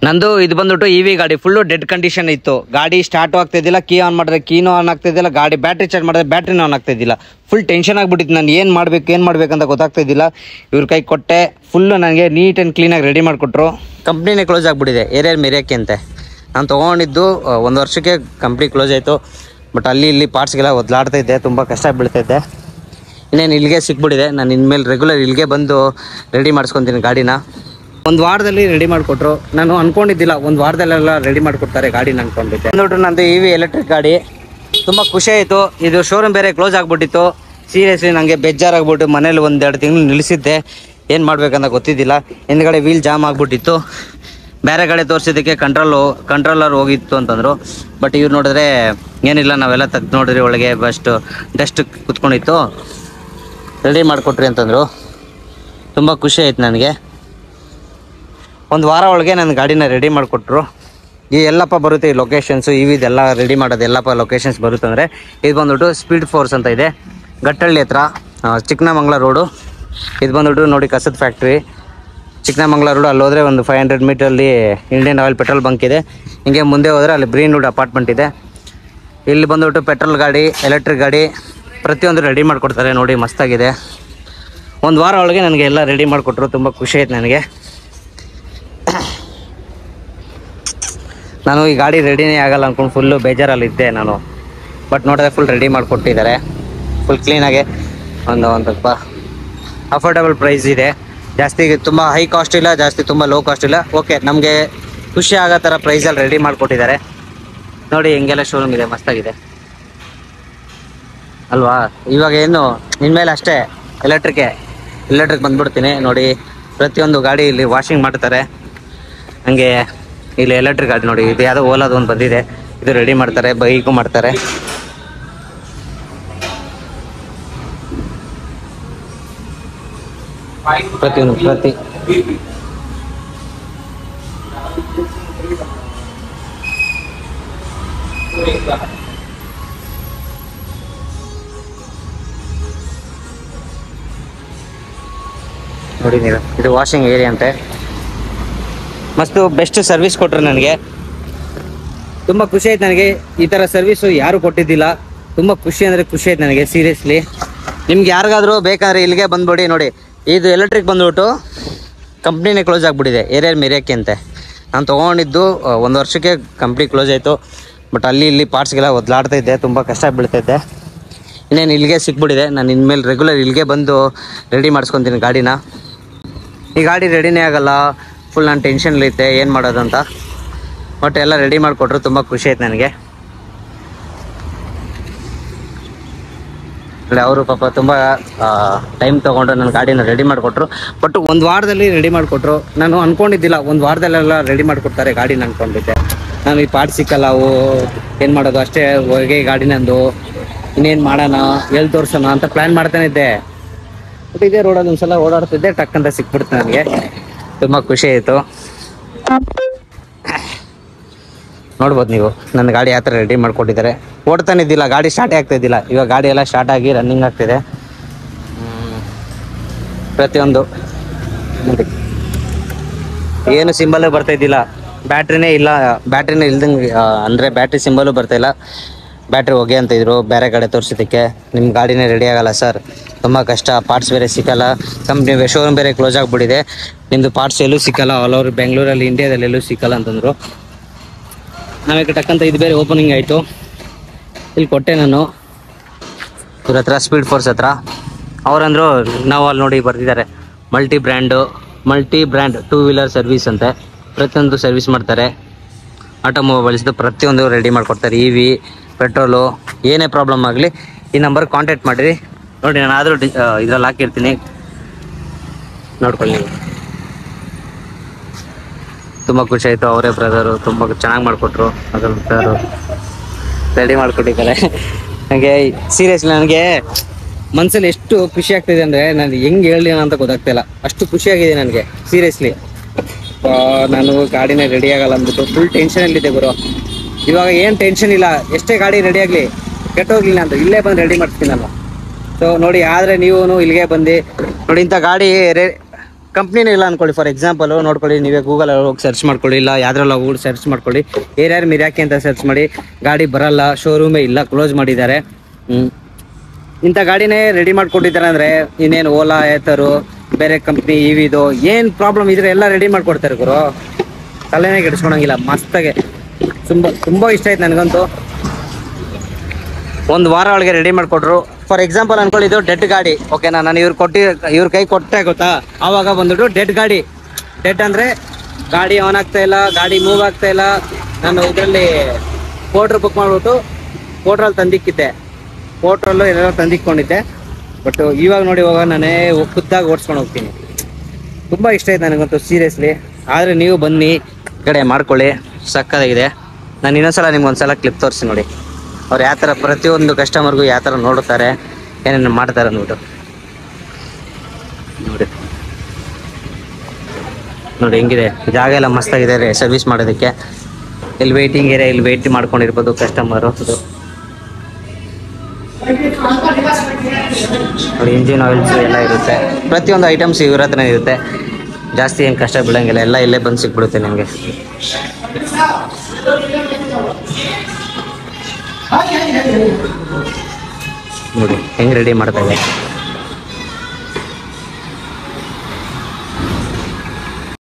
ನಂದು ಇದು ಬಂದ್ಬಿಟ್ಟು ಇವಿ ಗಾಡಿ ಫುಲ್ಲು ಡೆಡ್ ಕಂಡೀಷನ್ ಇತ್ತು. ಗಾಡಿ ಸ್ಟಾರ್ಟ್ ಆಗ್ತಿದ್ದಿಲ್ಲ, ಕೀ ಆನ್ ಮಾಡಿದ್ರೆ ಕೀನೂ ಆನ್ ಆಗ್ತಿದ್ದಿಲ್ಲ, ಗಾಡಿ ಬ್ಯಾಟ್ರಿ ಚಾರ್ಜ್ ಮಾಡಿದ್ರೆ ಬ್ಯಾಟ್ರಿನೂ ಆನ್ ಆಗ್ತಿದ್ದಿಲ್ಲ. ಫುಲ್ ಟೆನ್ಷನ್ ಆಗಿಬಿಟ್ಟಿತ್ತು. ನಾನು ಏನು ಮಾಡ್ಬೇಕಂತ ಗೊತ್ತಾಗ್ತಿದ್ದಿಲ್ಲ. ಇವ್ರ ಕೈ ಕೊಟ್ಟೆ, ಫುಲ್ಲು ನನಗೆ ನೀಟ್ ಆ್ಯಂಡ್ ಕ್ಲೀನಾಗಿ ರೆಡಿ ಮಾಡಿಕೊಟ್ರು. ಕಂಪ್ನಿನೇ ಕ್ಲೋಸ್ ಆಗಿಬಿಟ್ಟಿದೆ ಏರಿಯರ್ ಮಿರಿಯಕ್ಕೆ ಅಂತ. ನಾನು ತೊಗೊಂಡಿದ್ದು 1 ವರ್ಷಕ್ಕೆ ಕಂಪ್ನಿ ಕ್ಲೋಸ್ ಆಯಿತು. ಬಟ್ ಅಲ್ಲಿ ಇಲ್ಲಿ ಪಾರ್ಟ್ಸ್ಗೆಲ್ಲ ಒದ್ಲಾಡ್ತಾಯಿದ್ದೆ, ತುಂಬ ಕಷ್ಟ ಬೀಳ್ತಾಯಿದ್ದೆ. ಇನ್ನೇನು ಇಲ್ಲಿಗೆ ಸಿಕ್ಬಿಟ್ಟಿದೆ. ನಾನು ಇನ್ಮೇಲೆ ರೆಗ್ಯುಲರ್ ಇಲ್ಲಿಗೆ ಬಂದು ರೆಡಿ ಮಾಡಿಸ್ಕೊತೀನಿ ಗಾಡಿನ. 1 ವಾರದಲ್ಲಿ ರೆಡಿ ಮಾಡಿಕೊಟ್ರು. ನಾನು ಅಂದ್ಕೊಂಡಿದ್ದಿಲ್ಲ 1 ವಾರದಲ್ಲೆಲ್ಲ ರೆಡಿ ಮಾಡಿಕೊಡ್ತಾರೆ ಗಾಡಿನ ಅಂದ್ಕೊಂಡಿದ್ದೆ. ನೋಡ್ರಿ ನಂದು ಇವಿ ಎಲೆಕ್ಟ್ರಿಕ್ ಗಾಡಿ, ತುಂಬ ಖುಷಿ ಆಯಿತು. ಇದು ಶೋರೂಮ್ ಬೇರೆ ಕ್ಲೋಸ್ ಆಗಿಬಿಟ್ಟಿತ್ತು. ಸೀರಿಯಸ್ಲಿ ನನಗೆ ಬೇಜಾರಾಗ್ಬಿಟ್ಟು ಮನೇಲಿ 1-2 ತಿಂಗಳು ನಿಲ್ಲಿಸಿದ್ದೆ. ಏನು ಮಾಡ್ಬೇಕಂತ ಗೊತ್ತಿದ್ದಿಲ್ಲ. ಹಿಂದ್ಗಡೆ ವೀಲ್ ಜಾಮ್ ಆಗಿಬಿಟ್ಟಿತ್ತು. ಬೇರೆ ಕಡೆ ತೋರಿಸಿದ್ದಕ್ಕೆ ಕಂಟ್ರೋಲರ್ ಹೋಗಿತ್ತು ಅಂತಂದರು. ಬಟ್ ಇವ್ರು ನೋಡಿದ್ರೆ ಏನಿಲ್ಲ, ನಾವೆಲ್ಲ ತೆಗ್ದು ನೋಡಿದ್ರಿ, ಒಳಗೆ ಡಸ್ಟ್ ಕುತ್ಕೊಂಡಿತ್ತು, ರೆಡಿ ಮಾಡಿಕೊಟ್ರಿ ಅಂತಂದರು. ತುಂಬ ಖುಷಿ ಆಯ್ತು ನನಗೆ. 1 ವಾರ ಒಳಗೆ ನನ್ನ ಗಾಡಿನ ರೆಡಿ ಮಾಡಿಕೊಟ್ರು. ಈ ಎಲ್ಲಪ್ಪ ಬರುತ್ತೆ ಈ ಲೊಕೇಶನ್ಸು, ಇದೆಲ್ಲ ರೆಡಿ ಮಾಡೋದು ಎಲ್ಲಪ್ಪ ಲೊಕೇಶನ್ಸ್ ಬರುತ್ತೆ ಅಂದರೆ ಇದು ಬಂದ್ಬಿಟ್ಟು ಸ್ಪೀಡ್ ಫೋರ್ಸ್ ಅಂತ ಇದೆ, ಗಟ್ಟಳ್ಳಿ ಹತ್ರ, ಚಿಕ್ಕನಮಂಗ್ಲ ರೋಡು. ಇದು ಬಂದ್ಬಿಟ್ಟು ನೋಡಿ ಕಸದ ಫ್ಯಾಕ್ಟ್ರಿ, ಚಿಕ್ಕನಮಂಗ್ಲ ರೋಡು. ಅಲ್ಲಿ ಹೋದರೆ ಒಂದು 500 ಮೀಟ್ರಲ್ಲಿ ಇಂಡಿಯನ್ ಆಯಿಲ್ ಪೆಟ್ರೋಲ್ ಬಂಕ್ ಇದೆ. ಹಿಂಗೆ ಮುಂದೆ ಹೋದರೆ ಅಲ್ಲಿ ಗ್ರೀನ್ವುಡ್ ಅಪಾರ್ಟ್ಮೆಂಟ್ ಇದೆ. ಇಲ್ಲಿ ಬಂದ್ಬಿಟ್ಟು ಪೆಟ್ರೋಲ್ ಗಾಡಿ, ಎಲೆಕ್ಟ್ರಿಕ್ ಗಾಡಿ ಪ್ರತಿಯೊಂದು ರೆಡಿ ಮಾಡಿಕೊಡ್ತಾರೆ. ನೋಡಿ ಮಸ್ತಾಗಿದೆ. 1 ವಾರ ಒಳಗೆ ನನಗೆ ಎಲ್ಲ ರೆಡಿ ಮಾಡಿಕೊಟ್ರು. ತುಂಬ ಖುಷಿ ಆಯ್ತು ನನಗೆ. ನಾನು ಈ ಗಾಡಿ ರೆಡಿನೇ ಆಗಲ್ಲ ಅಂದ್ಕೊಂಡು ಫುಲ್ಲು ಬೇಜಾರಲ್ಲಿದ್ದೆ ನಾನು. ಬಟ್ ನೋಡಿದ್ರೆ ಫುಲ್ ರೆಡಿ ಮಾಡಿಕೊಟ್ಟಿದ್ದಾರೆ, ಫುಲ್ ಕ್ಲೀನಾಗೆ. ಒಂದು ಸ್ವಲ್ಪ ಅಫೋರ್ಡಬಲ್ ಪ್ರೈಸ್ ಇದೆ. ಜಾಸ್ತಿ ತುಂಬ ಹೈ ಕಾಸ್ಟ್ ಇಲ್ಲ, ಜಾಸ್ತಿ ತುಂಬ ಲೋ ಕಾಸ್ಟ್ ಇಲ್ಲ. ಓಕೆ, ನಮಗೆ ಖುಷಿ ಆಗೋ ಥರ ಪ್ರೈಸಲ್ಲಿ ರೆಡಿ ಮಾಡಿಕೊಟ್ಟಿದ್ದಾರೆ. ನೋಡಿ ಹೆಂಗೆಲ್ಲ ಶೋರೂಮ್ ಇದೆ, ಮಸ್ತಾಗಿದೆ ಅಲ್ವಾ. ಇವಾಗ ಏನು ಇನ್ಮೇಲೆ ಅಷ್ಟೇ ಎಲೆಕ್ಟ್ರಿಕ್ ಬಂದ್ಬಿಡ್ತೀನಿ. ನೋಡಿ ಪ್ರತಿಯೊಂದು ಗಾಡಿ ಇಲ್ಲಿ ವಾಷಿಂಗ್ ಮಾಡ್ತಾರೆ. ಹಂಗೆ ಇಲ್ಲಿ ಎಲೆಕ್ಟ್ರಿಕ್ ಗಾಡಿ ನೋಡಿ, ಇದು ಯಾವುದೋ ಓಲಾದ ಒಂದು ಬಂದಿದೆ, ಇದು ರೆಡಿ ಮಾಡ್ತಾರೆ, ಬೈಕು ಮಾಡ್ತಾರೆ. ಪ್ರತಿಯೊಂದು ನೋಡಿ ನೀವು, ಇದು ವಾಷಿಂಗ್ ಏರಿಯಾ ಅಂತೆ. ಮಸ್ತು ಬೆಸ್ಟ್ ಸರ್ವಿಸ್ ಕೊಟ್ಟರು ನನಗೆ. ತುಂಬ ಖುಷಿ ಆಯ್ತು ನನಗೆ. ಈ ಥರ ಸರ್ವಿಸು ಯಾರೂ ಕೊಟ್ಟಿದ್ದಿಲ್ಲ. ತುಂಬ ಖುಷಿ ಅಂದರೆ ಖುಷಿ ಆಯ್ತು ನನಗೆ ಸೀರಿಯಸ್ಲಿ. ನಿಮ್ಗೆ ಯಾರಿಗಾದರೂ ಬೇಕಾದ್ರೆ ಇಲ್ಲಿಗೆ ಬಂದ್ಬಿಡಿ. ನೋಡಿ ಇದು ಎಲೆಕ್ಟ್ರಿಕ್ ಬಂದ್ಬಿಟ್ಟು ಕಂಪ್ನಿನೇ ಕ್ಲೋಸ್ ಆಗಿಬಿಟ್ಟಿದೆ ಏರಿಯರ್ ಮಿರಿಯಕ್ಕೆ ಅಂತ. ನಾನು ತೊಗೊಂಡಿದ್ದು 1 ವರ್ಷಕ್ಕೆ ಕಂಪ್ನಿ ಕ್ಲೋಸ್ ಆಯಿತು. ಬಟ್ ಅಲ್ಲಿ ಇಲ್ಲಿ ಪಾರ್ಟ್ಸ್ಗೆಲ್ಲ ಒದ್ಲಾಡ್ತಾಯಿದ್ದೆ, ತುಂಬ ಕಷ್ಟ ಬೀಳ್ತಾಯಿದ್ದೆ. ಇನ್ನೇನು ಇಲ್ಲಿಗೆ ಸಿಕ್ಬಿಟ್ಟಿದೆ. ನಾನು ಇನ್ಮೇಲೆ ರೆಗ್ಯುಲರ್ ಇಲ್ಲಿಗೆ ಬಂದು ರೆಡಿ ಮಾಡಿಸ್ಕೊತೀನಿ ಗಾಡಿನ. ಈ ಗಾಡಿ ರೆಡಿನೇ ಆಗಲ್ಲ, ಫುಲ್ ನಾನು ಟೆನ್ಷನ್ಲಿದ್ದೆ ಏನು ಮಾಡೋದು ಅಂತ. ಬಟ್ ಎಲ್ಲ ರೆಡಿ ಮಾಡಿಕೊಟ್ರು. ತುಂಬ ಖುಷಿ ಆಯ್ತು ನನಗೆ. ಅವರು ಪಾಪ ತುಂಬ ಟೈಮ್ ತೊಗೊಂಡು ನನ್ನ ಗಾಡಿನ ರೆಡಿ ಮಾಡಿಕೊಟ್ರು. ಬಟ್ 1 ವಾರದಲ್ಲಿ ರೆಡಿ ಮಾಡಿಕೊಟ್ರು. ನಾನು ಅಂದ್ಕೊಂಡಿದ್ದಿಲ್ಲ 1 ವಾರದಲ್ಲೆಲ್ಲ ರೆಡಿ ಮಾಡಿಕೊಡ್ತಾರೆ ಗಾಡಿನ ಅಂದ್ಕೊಂಡಿದ್ದೆ. ನಾನು ಈ ಪಾರ್ಟ್ ಸಿಕ್ಕಲ್ಲ, ಏನು ಮಾಡೋದು ಅಷ್ಟೇ, ಹೊಗೆ ಗಾಡಿ ನಂದು, ಇನ್ನೇನು ಮಾಡೋಣ, ಎಲ್ಲಿ ತೋರಿಸೋಣ ಅಂತ ಪ್ಲ್ಯಾನ್ ಮಾಡ್ತಾನೆ ಇದ್ದೆ. ಬಟ್ ಇದೇ ರೋಡಲ್ಲಿ ಒಂದ್ಸಲ ಓಡಾಡ್ತಿದ್ದೆ, ಟಕ್ ಅಂತ ಸಿಕ್ಬಿಡ್ತು ನನಗೆ. ತುಂಬ ಖುಷಿ ಆಯಿತು. ನೋಡ್ಬೋದು ನೀವು ನನ್ನ ಗಾಡಿ ಯಾವ ಥರ ರೆಡಿ ಮಾಡಿಕೊಟ್ಟಿದ್ದಾರೆ. ಓಡ್ತಾನೆ ಇದ್ದಿಲ್ಲ, ಗಾಡಿ ಸ್ಟಾರ್ಟೇ ಆಗ್ತಾಯಿದ್ದಿಲ್ಲ. ಇವಾಗ ಗಾಡಿ ಎಲ್ಲ ಸ್ಟಾರ್ಟ್ ಆಗಿ ರನ್ನಿಂಗ್ ಆಗ್ತಿದೆ. ಪ್ರತಿಯೊಂದು ಏನು ಸಿಂಬಲು ಬರ್ತಾಯಿದ್ದಿಲ್ಲ, ಬ್ಯಾಟ್ರಿನೇ ಇಲ್ದಂಗೆ, ಅಂದರೆ ಬ್ಯಾಟ್ರಿ ಸಿಂಬಲು ಬರ್ತಾಯಿಲ್ಲ. ಬ್ಯಾಟ್ರಿ ಹೊಗೆ ಅಂತ ಇದ್ರು ಬೇರೆ ಕಡೆ ತೋರಿಸಿದ್ದಕ್ಕೆ. ನಿಮ್ಮ ಗಾಡಿನೇ ರೆಡಿ ಆಗಲ್ಲ ಸರ್, ತುಂಬ ಕಷ್ಟ, ಪಾರ್ಟ್ಸ್ ಬೇರೆ ಸಿಕ್ಕಲ್ಲ, ಕಂಪ್ನಿ ಶೋರೂಮ್ ಬೇರೆ ಕ್ಲೋಸ್ ಆಗಿಬಿಟ್ಟಿದೆ, ನಿಮ್ಮದು ಪಾರ್ಟ್ಸ್ ಎಲ್ಲೂ ಸಿಕ್ಕಲ್ಲ, ಆಲ್ ಓವರ್ ಬೆಂಗಳೂರಲ್ಲಿ ಇಂಡಿಯಾದಲ್ಲಿ ಎಲ್ಲೂ ಸಿಕ್ಕಲ್ಲ ಅಂತಂದರು. ಆಮೇಲೆ ಟಕ್ಕಂತ ಇದು ಬೇರೆ ಓಪನಿಂಗ್ ಆಯಿತು. ಇಲ್ಲಿ ಕೊಟ್ಟೆ ನಾನು ಇವ್ರ ಹತ್ರ, ಸ್ಪೀಡ್ ಫೋರ್ಸ್ ಹತ್ರ. ಅವರಂದರು ನಾವು ಅಲ್ಲಿ ನೋಡಿ ಬರ್ತಿದ್ದಾರೆ, ಮಲ್ಟಿ ಬ್ರ್ಯಾಂಡ್ 2 ವೀಲರ್ ಸರ್ವಿಸ್ ಅಂತೆ. ಪ್ರತಿಯೊಂದು ಸರ್ವಿಸ್ ಮಾಡ್ತಾರೆ. ಆಟೋಮೊಬೈಲ್ಸ್ದು ಪ್ರತಿಯೊಂದು ರೆಡಿ ಮಾಡಿಕೊಡ್ತಾರೆ. ಇವಿ, ಪೆಟ್ರೋಲು, ಏನೇ ಪ್ರಾಬ್ಲಮ್ ಆಗಲಿ ಈ ನಂಬರ್ ಕಾಂಟ್ಯಾಕ್ಟ್ ಮಾಡಿರಿ. ನೋಡಿ ನಾನು ಆದರೂ ಇದ್ರಲ್ಲಿ ಹಾಕಿರ್ತೀನಿ, ನೋಡ್ಕೊಳ್ಳಿ. ತುಂಬ ಖುಷಿ ಆಯಿತು. ಅವರೇ ಬ್ರದರು ತುಂಬ ಚೆನ್ನಾಗಿ ಮಾಡಿಕೊಟ್ರು. ಅದ್ರಲ್ಲಿ ಸರು ರೆಡಿ ಮಾಡಿಕೊಟ್ಟಿದ್ದಾರೆ ನನಗೆ. ಸೀರಿಯಸ್ಲಿ ನನಗೆ ಮನಸ್ಸಲ್ಲಿ ಎಷ್ಟು ಖುಷಿ ಆಗ್ತಿದೆ ಅಂದರೆ ನಾನು ಹೆಂಗೆ ಹೇಳಲಿ ಅಂತ ಗೊತ್ತಾಗ್ತಿಲ್ಲ, ಅಷ್ಟು ಖುಷಿಯಾಗಿದೆ ನನಗೆ ಸೀರಿಯಸ್ಲಿ. ನಾನು ಗಾಡಿನೇ ರೆಡಿ ಆಗಲ್ಲ ಅಂದ್ಬಿಟ್ಟು ಫುಲ್ ಟೆನ್ಷನಲ್ಲಿದ್ದೆ ಗುರು. ಇವಾಗ ಏನು ಟೆನ್ಷನ್ ಇಲ್ಲ, ಎಷ್ಟೇ ಗಾಡಿ ರೆಡಿ ಆಗಲಿ, ಕೆಟ್ಟೋಗ್ಲಿಲ್ಲ ಅಂತ ಇಲ್ಲೇ ಬಂದು ರೆಡಿ ಮಾಡ್ತೀನಿ ನಾನು. ಸೊ ನೋಡಿ, ಆದರೆ ನೀವು ಇಲ್ಲಿಗೆ ಬಂದು ನೋಡಿ, ಇಂಥ ಗಾಡಿ ಕಂಪ್ನಿನೇ ಇಲ್ಲ ಅನ್ಕೊಳ್ಳಿ, ಫಾರ್ ಎಕ್ಸಾಂಪಲ್ ನೋಡ್ಕೊಳ್ಳಿ, ನೀವೇ ಗೂಗಲ್ ಹೋಗಿ ಸರ್ಚ್ ಮಾಡ್ಕೊಳ್ಳಿ, ಇಲ್ಲ ಯಾವ್ದ್ರಲ್ಲಿ ಹೋಗಿ ಸರ್ಚ್ ಮಾಡ್ಕೊಳ್ಳಿ, ಏರ್ಯಾರ್ ಮಿರಾಕಿ ಅಂತ ಸರ್ಚ್ ಮಾಡಿ, ಗಾಡಿ ಬರಲ್ಲ, ಶೋರೂಮೇ ಇಲ್ಲ, ಕ್ಲೋಸ್ ಮಾಡಿದ್ದಾರೆ. ಇಂಥ ಗಾಡಿನೇ ರೆಡಿ ಮಾಡ್ಕೊಟ್ಟಿದ್ದಾರೆ ಅಂದರೆ ಇನ್ನೇನು ಓಲಾ ಏತರು ಬೇರೆ ಕಂಪ್ನಿ ಇವಿದು ಏನು ಪ್ರಾಬ್ಲಮ್ ಇದ್ರೆ ಎಲ್ಲ ರೆಡಿ ಮಾಡ್ಕೊಡ್ತಾರೆ ಗುರು, ತಲೆನೇ ಕೆಡಿಸ್ಕೊಳಂಗಿಲ್ಲ. ಮಸ್ತಾಗೆ ತುಂಬ ಇಷ್ಟ ಆಯ್ತು ನನಗಂತೂ. ಒಂದು ವಾರ ಒಳಗೆ ರೆಡಿ ಮಾಡಿಕೊಟ್ರು. ಫಾರ್ ಎಕ್ಸಾಂಪಲ್ ಅನ್ಕೊಳ್ಳಿ, ಇದು ಡೆಡ್ ಗಾಡಿ, ಓಕೆನಾ, ನಾನು ಇವ್ರ ಕೈ ಕೊಟ್ಟೆ ಗೊತ್ತಾ, ಆವಾಗ ಬಂದ್ಬಿಟ್ಟು ಡೆಡ್ ಗಾಡಿ. ಡೆಡ್ ಅಂದರೆ ಗಾಡಿ ಆನ್ ಆಗ್ತಾ ಇಲ್ಲ, ಗಾಡಿ ಮೂವ್ ಆಗ್ತಾ ಇಲ್ಲ. ನಾನು ಇದರಲ್ಲಿ ಪೋಟ್ರ್ ಬುಕ್ ಮಾಡಿಬಿಟ್ಟು ಪೋಟ್ರಲ್ಲಿ ತಂದಿಕ್ಕಿದ್ದೆ, ಪೋಟ್ರಲ್ಲೂ ಎಲ್ಲ ತಂದಿಕ್ಕೊಂಡಿದ್ದೆ. ಬಟ್ ಇವಾಗ ನೋಡಿ, ಇವಾಗ ನಾನೇ ಖುದ್ದಾಗಿ ಓಡಿಸ್ಕೊಂಡು ಹೋಗ್ತೀನಿ. ತುಂಬ ಇಷ್ಟ ಆಯ್ತು ನನಗಂತೂ ಸೀರಿಯಸ್ಲಿ. ಆದರೆ ನೀವು ಬನ್ನಿ, ಈ ಕಡೆ ಮಾಡ್ಕೊಳ್ಳಿ, ಸಕ್ಕತ್ತಾಗಿದೆ. ನಾನು ಇನ್ನೊಂದ್ಸಲ ನಿಮ್ಗೊಂದ್ಸಲ ಕ್ಲಿಪ್ ತೋರಿಸಿ ನೋಡಿ, ಅವ್ರು ಯಾವ ಥರ ಪ್ರತಿಯೊಂದು ಕಸ್ಟಮರ್ಗೂ ಯಾವ ಥರ ನೋಡ್ತಾರೆ, ಏನೇನು ಮಾಡ್ತಾರೆ ಅಂದ್ಬಿಟ್ಟು ನೋಡಿ. ನೋಡಿ ಹೆಂಗಿದೆ ಜಾಗ ಎಲ್ಲ ಮಸ್ತಾಗಿದೆ ರೀ ಸರ್ವಿಸ್ ಮಾಡೋದಕ್ಕೆ. ಇಲ್ಲಿ ವೆಯ್ಟಿಂಗ್ ಏರಿಯಾ, ಇಲ್ಲಿ ವೆಯ್ಟ್ ಮಾಡ್ಕೊಂಡಿರ್ಬೋದು ಕಸ್ಟಮರು. ನೋಡಿ ಇಂಜಿನ್ ಆಯಿಲ್ಸ್ ಎಲ್ಲ ಇರುತ್ತೆ, ಪ್ರತಿಯೊಂದು ಐಟಮ್ಸ್ ಇವ್ರ ಹತ್ರನೇ ಇರುತ್ತೆ. ಜಾಸ್ತಿ ಏನು ಕಷ್ಟ ಬೀಳಂಗಿಲ್ಲ, ಎಲ್ಲ ಇಲ್ಲೇ ಬಂದು ಸಿಕ್ಬಿಡುತ್ತೆ ನಿಮಗೆ. ನೋಡಿ ಹೆಂಗೆ ರೆಡಿ ಮಾಡ್ತಾ ಇದೆ.